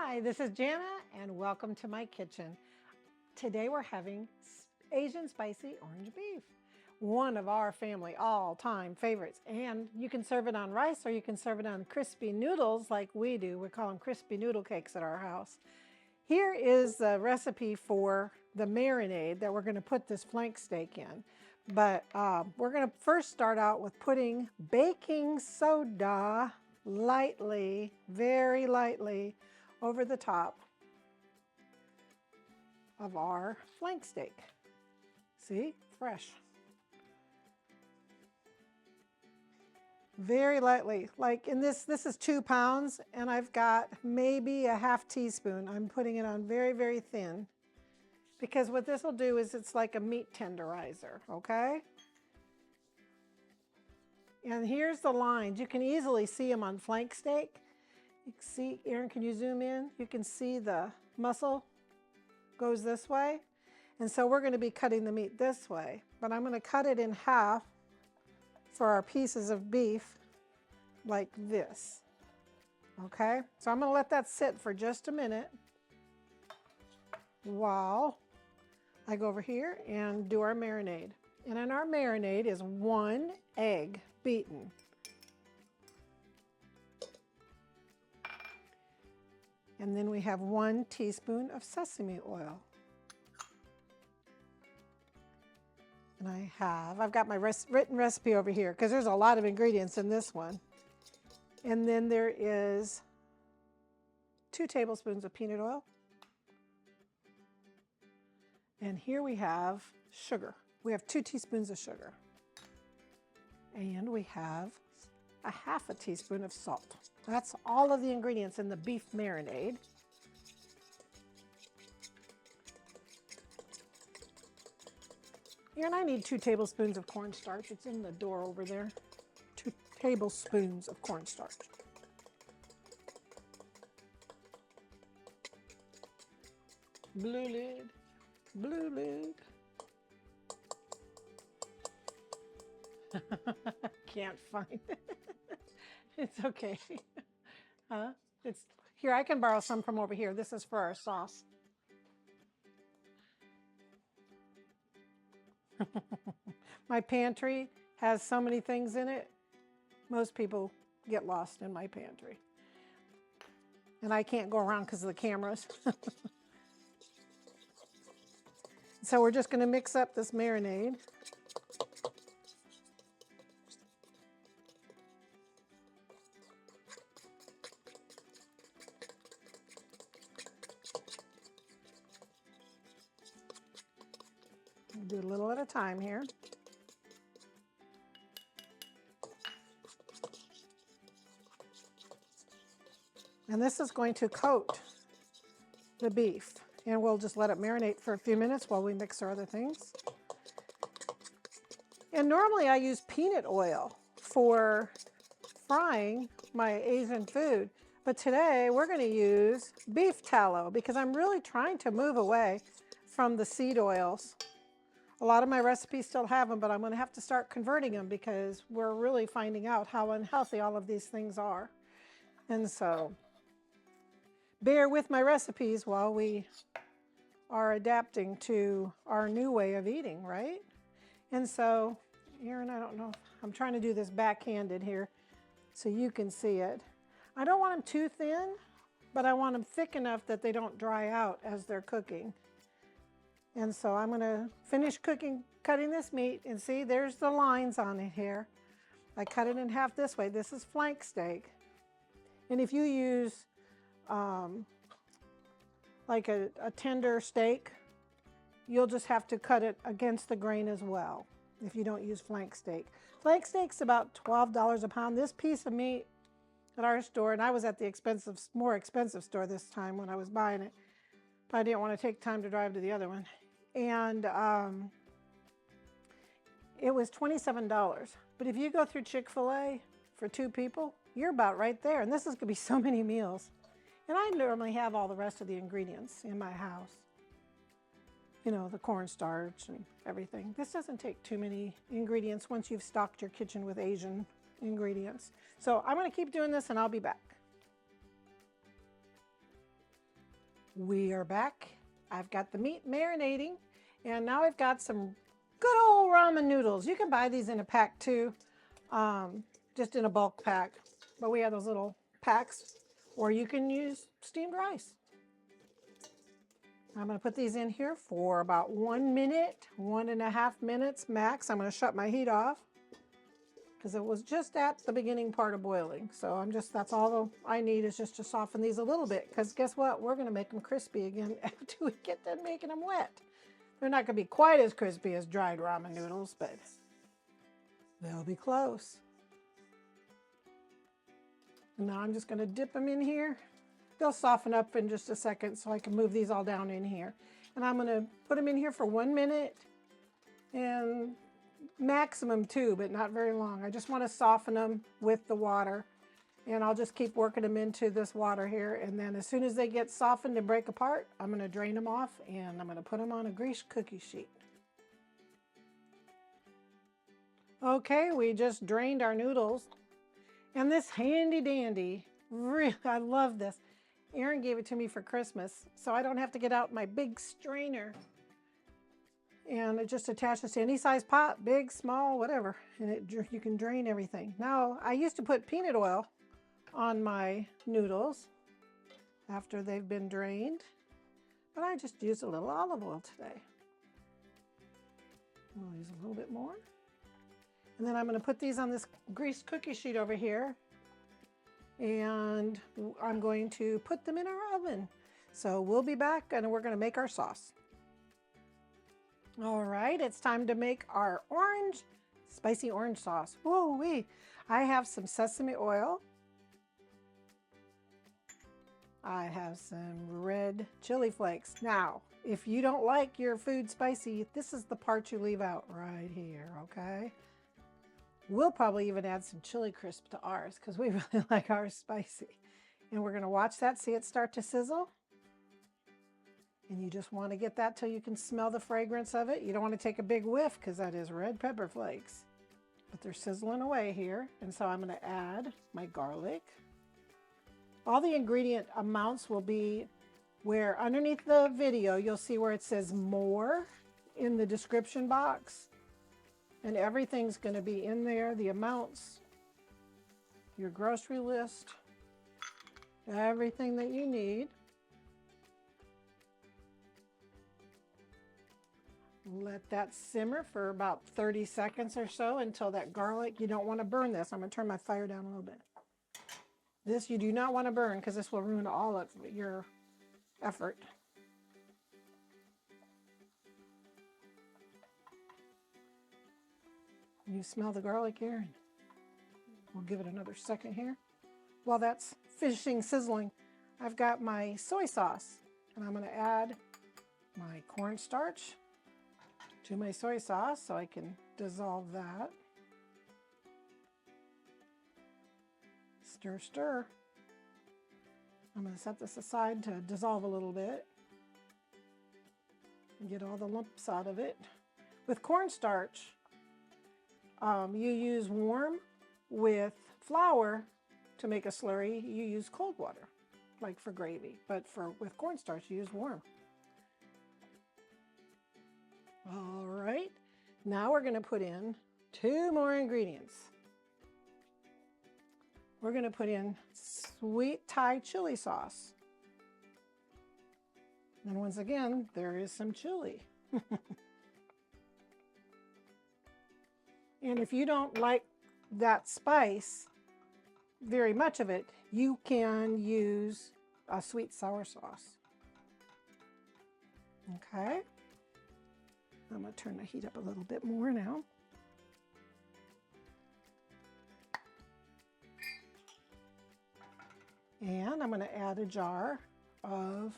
Hi, this is Jana and welcome to my kitchen. Today we're having Asian spicy orange beef, one of our family all-time favorites. And you can serve it on rice or you can serve it on crispy noodles like we do. We call them crispy noodle cakes at our house. Here is the recipe for the marinade that we're going to put this flank steak in. But we're going to first start out with putting baking soda lightly, very lightly, over the top of our flank steak. See, fresh. Very lightly, like in this is 2 pounds and I've got maybe a half teaspoon. I'm putting it on very, very thin because what this will do is it's like a meat tenderizer, okay? And here's the lines. You can easily see them on flank steak. You can see, Aaron, can you zoom in? You can see the muscle goes this way. And so we're going to be cutting the meat this way, but I'm going to cut it in half for our pieces of beef like this. Okay, so I'm going to let that sit for just a minute while I go over here and do our marinade. And in our marinade is 1 egg beaten. And then we have 1 teaspoon of sesame oil. And I've got my written recipe over here because there's a lot of ingredients in this one. And then there is 2 tablespoons of peanut oil. And here we have sugar. We have 2 teaspoons of sugar. And we have a half a teaspoon of salt. That's all of the ingredients in the beef marinade. And I need 2 tablespoons of cornstarch. It's in the door over there. 2 tablespoons of cornstarch. Blue lid, blue lid. Can't find it. It's okay. Huh? It's here. I can borrow some from over here. This is for our sauce. My pantry has so many things in it. Most people get lost in my pantry. And I can't go around because of the cameras. So we're just going to mix up this marinade. Do a little at a time here. And this is going to coat the beef. And we'll just let it marinate for a few minutes while we mix our other things. And normally I use peanut oil for frying my Asian food. But today we're going to use beef tallow because I'm really trying to move away from the seed oils. A lot of my recipes still have them, but I'm going to have to start converting them because we're really finding out how unhealthy all of these things are. And so bear with my recipes while we are adapting to our new way of eating, right? And so, Aaron, I don't know, I'm trying to do this backhanded here so you can see it. I don't want them too thin, but I want them thick enough that they don't dry out as they're cooking. And so I'm going to finish cutting this meat, and see, there's the lines on it here. I cut it in half this way. This is flank steak. And if you use like a tender steak, you'll just have to cut it against the grain as well if you don't use flank steak. Flank steak's about $12 a pound. This piece of meat at our store, and I was at the more expensive store this time when I was buying it, but I didn't want to take time to drive to the other one. And it was $27. But if you go through Chick-fil-A for 2 people, you're about right there. And this is going to be so many meals. And I normally have all the rest of the ingredients in my house. You know, the cornstarch and everything. This doesn't take too many ingredients once you've stocked your kitchen with Asian ingredients. So I'm going to keep doing this and I'll be back. We are back. I've got the meat marinating, and now I've got some good old ramen noodles. You can buy these in a pack too, just in a bulk pack, but we have those little packs, or you can use steamed rice. I'm going to put these in here for about 1 minute, 1.5 minutes max. I'm going to shut my heat off because it was just at the beginning part of boiling. So that's all I need is just to soften these a little bit, because guess what? We're going to make them crispy again after we get done making them wet. They're not going to be quite as crispy as dried ramen noodles, but they'll be close. And now I'm just going to dip them in here. They'll soften up in just a second so I can move these all down in here. And I'm going to put them in here for 1 minute and maximum 2, but not very long. I just want to soften them with the water, and I'll just keep working them into this water here. And then as soon as they get softened and break apart, I'm going to drain them off, and I'm going to put them on a greased cookie sheet. Okay, we just drained our noodles, and this handy dandy, really, I love this. Aaron gave it to me for Christmas, so I don't have to get out my big strainer. And it just attaches to any size pot, big, small, whatever, and you can drain everything. Now, I used to put peanut oil on my noodles after they've been drained, but I just used a little olive oil today. We'll use a little bit more. And then I'm going to put these on this greased cookie sheet over here, and I'm going to put them in our oven. So we'll be back, and we're going to make our sauce. All right, it's time to make our spicy orange sauce. Woo-wee. I have some sesame oil. I have some red chili flakes. Now, if you don't like your food spicy, this is the part you leave out right here, okay? We'll probably even add some chili crisp to ours because we really like ours spicy. And we're going to watch that, see it start to sizzle. And you just want to get that till you can smell the fragrance of it. You don't want to take a big whiff because that is red pepper flakes. But they're sizzling away here. And so I'm going to add my garlic. All the ingredient amounts will be where underneath the video, you'll see where it says more in the description box. And everything's going to be in there, the amounts, your grocery list, everything that you need. Let that simmer for about 30 seconds or so until that garlic, you don't want to burn this. I'm going to turn my fire down a little bit. This you do not want to burn because this will ruin all of your effort. You smell the garlic here? We'll give it another second here. While that's finishing sizzling, I've got my soy sauce, and I'm going to add my cornstarch to my soy sauce so I can dissolve that. Stir, stir. I'm going to set this aside to dissolve a little bit and get all the lumps out of it. With cornstarch, you use warm. With flour to make a slurry, you use cold water, like for gravy. But with cornstarch, you use warm. All right, now we're going to put in 2 more ingredients. We're going to put in sweet Thai chili sauce. And once again, there is some chili. And if you don't like that spice, very much of it, you can use a sweet sour sauce. Okay. I'm going to turn the heat up a little bit more now. And I'm going to add a jar of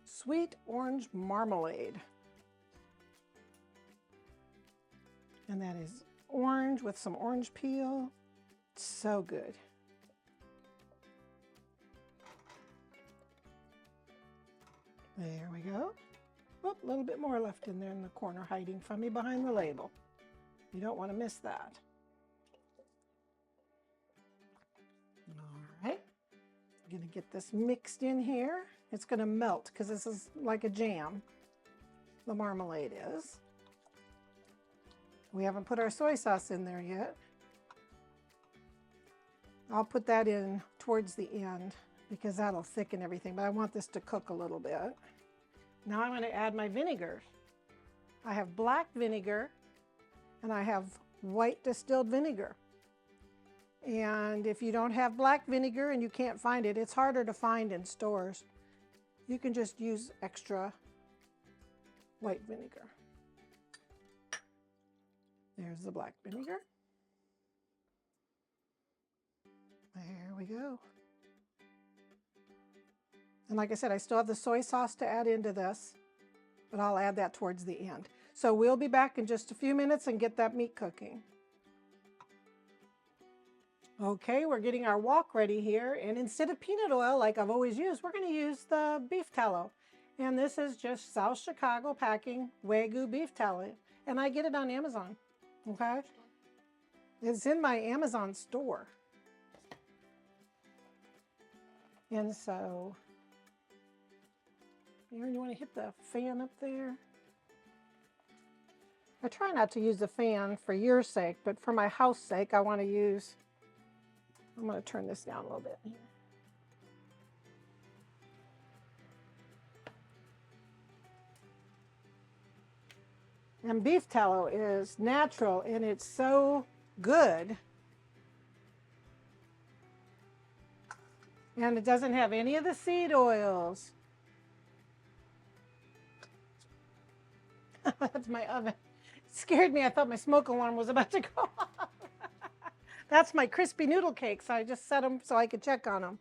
sweet orange marmalade. And that is orange with some orange peel. So good. There we go. Oh, a little bit more left in there in the corner, hiding from me behind the label. You don't want to miss that. All right. I'm going to get this mixed in here. It's going to melt because this is like a jam. The marmalade is. We haven't put our soy sauce in there yet. I'll put that in towards the end because that'll thicken everything, but I want this to cook a little bit. Now I'm going to add my vinegar. I have black vinegar and I have white distilled vinegar. And if you don't have black vinegar and you can't find it, it's harder to find in stores. You can just use extra white vinegar. There's the black vinegar. There we go. And like I said, I still have the soy sauce to add into this, but I'll add that towards the end. So we'll be back in just a few minutes and get that meat cooking. Okay, we're getting our wok ready here, and instead of peanut oil like I've always used, we're going to use the beef tallow. And this is just South Chicago Packing Wagyu beef tallow, and I get it on Amazon. Okay, it's in my Amazon store. And so, Aaron, you want to hit the fan up there? I try not to use the fan for your sake, but for my house sake, I want to use. I'm going to turn this down a little bit. And beef tallow is natural and it's so good. And it doesn't have any of the seed oils. That's my oven. It scared me. I thought my smoke alarm was about to go off. That's my crispy noodle cakes. I just set them so I could check on them.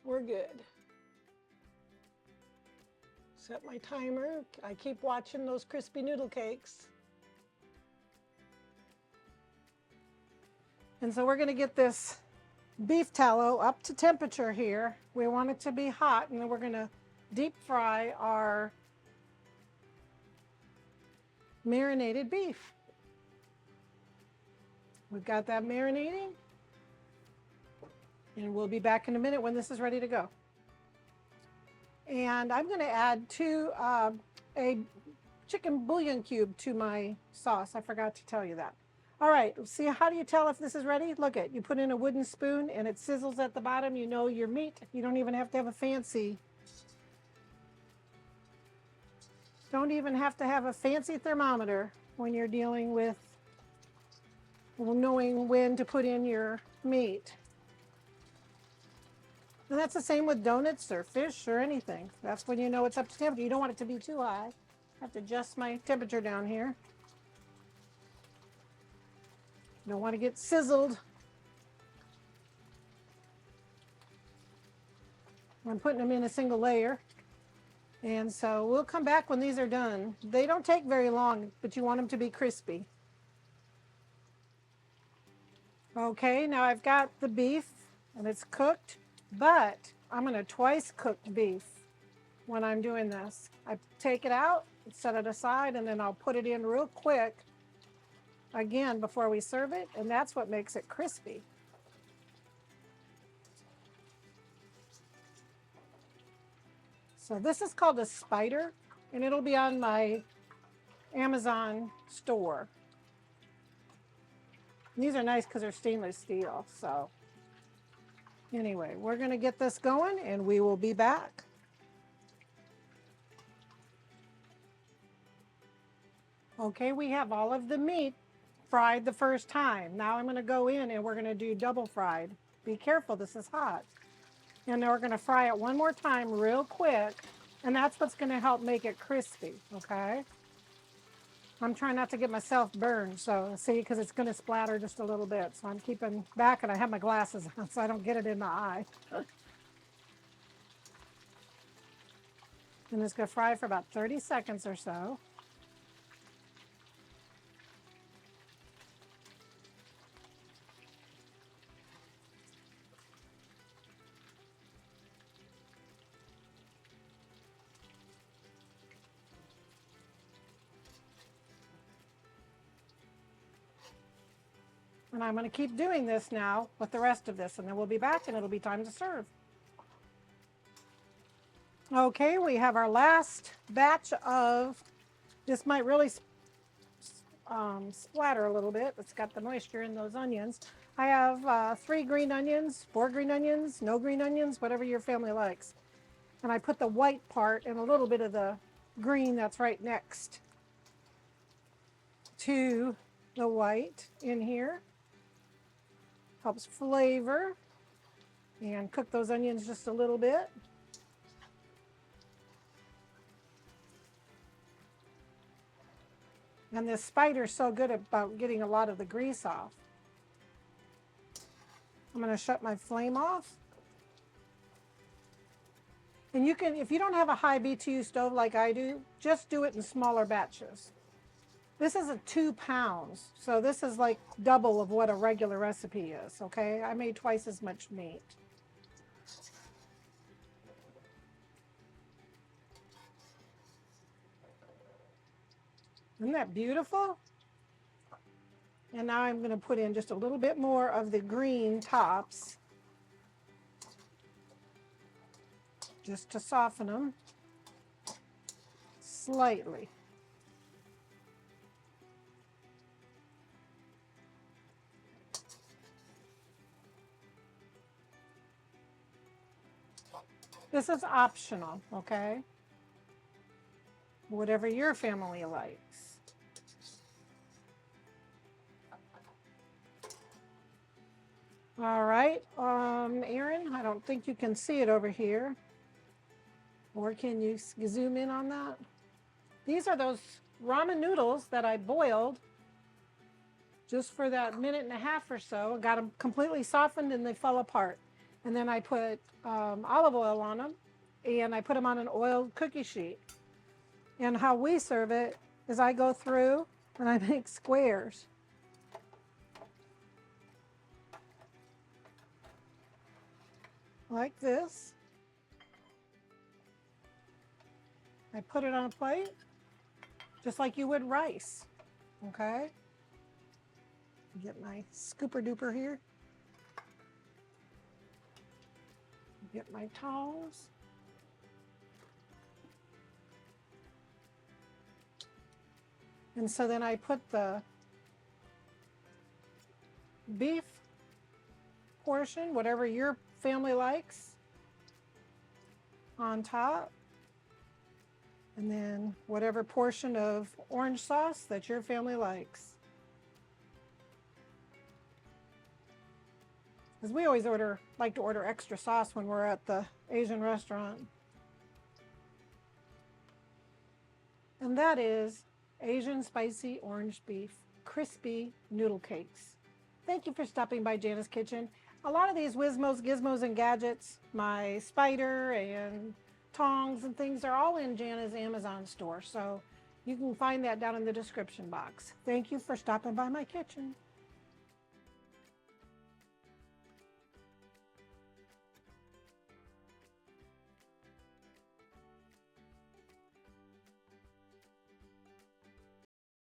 We're good. Set my timer. I keep watching those crispy noodle cakes. And so we're going to get this beef tallow up to temperature here. We want it to be hot, and then we're going to deep fry our marinated beef. We've got that marinating, and we'll be back in a minute when this is ready to go. And I'm going to add a chicken bouillon cube to my sauce. I forgot to tell you that. All right, see, how do you tell if this is ready? Look at, you put in a wooden spoon and it sizzles at the bottom. You know your meat. You don't even have to have a fancy. Don't even have to have a fancy thermometer when you're dealing with knowing when to put in your meat. And that's the same with donuts or fish or anything. That's when you know it's up to temperature. You don't want it to be too high. I have to adjust my temperature down here. You don't want to get sizzled. I'm putting them in a single layer. And so we'll come back when these are done. They don't take very long, but you want them to be crispy. Okay, now I've got the beef and it's cooked, but I'm going to twice cook beef when I'm doing this. I take it out, set it aside, and then I'll put it in real quick again before we serve it, and that's what makes it crispy. So this is called a spider, and it'll be on my Amazon store. These are nice because they're stainless steel. So anyway, we're going to get this going and we will be back. Okay, we have all of the meat fried the first time. Now I'm going to go in and we're going to do double fried. Be careful, this is hot. And then we're going to fry it one more time real quick. And that's what's going to help make it crispy, okay? I'm trying not to get myself burned, so see, because it's going to splatter just a little bit. So I'm keeping back, and I have my glasses on so I don't get it in my eye. And it's going to fry for about 30 seconds or so. And I'm going to keep doing this now with the rest of this, and then we'll be back and it'll be time to serve. Okay, we have our last batch of, this might really splatter a little bit. It's got the moisture in those onions. I have 3 green onions, 4 green onions, no green onions, whatever your family likes. And I put the white part and a little bit of the green that's right next to the white in here. Helps flavor and cook those onions just a little bit. And this spider's so good about getting a lot of the grease off. I'm going to shut my flame off. And you can, if you don't have a high BTU stove like I do, just do it in smaller batches. This is 2 pounds, so this is like double of what a regular recipe is, okay? I made twice as much meat. Isn't that beautiful? And now I'm going to put in just a little bit more of the green tops, just to soften them slightly. This is optional, okay? Whatever your family likes. All right, Aaron, I don't think you can see it over here. Or can you zoom in on that? These are those ramen noodles that I boiled just for that minute and a half or so. Got them completely softened and they fell apart. And then I put olive oil on them and I put them on an oiled cookie sheet. And how we serve it is I go through and I make squares. Like this. I put it on a plate, just like you would rice, okay? Get my scooper duper here. Get my tongs. And so then I put the beef portion, whatever your family likes, on top. And then whatever portion of orange sauce that your family likes. Because we always like to order extra sauce when we're at the Asian restaurant. And that is Asian spicy orange beef crispy noodle cakes. Thank you for stopping by Jana's Kitchen. A lot of these whizmos, gizmos, and gadgets, my spider and tongs and things are all in Jana's Amazon store. So you can find that down in the description box. Thank you for stopping by my kitchen.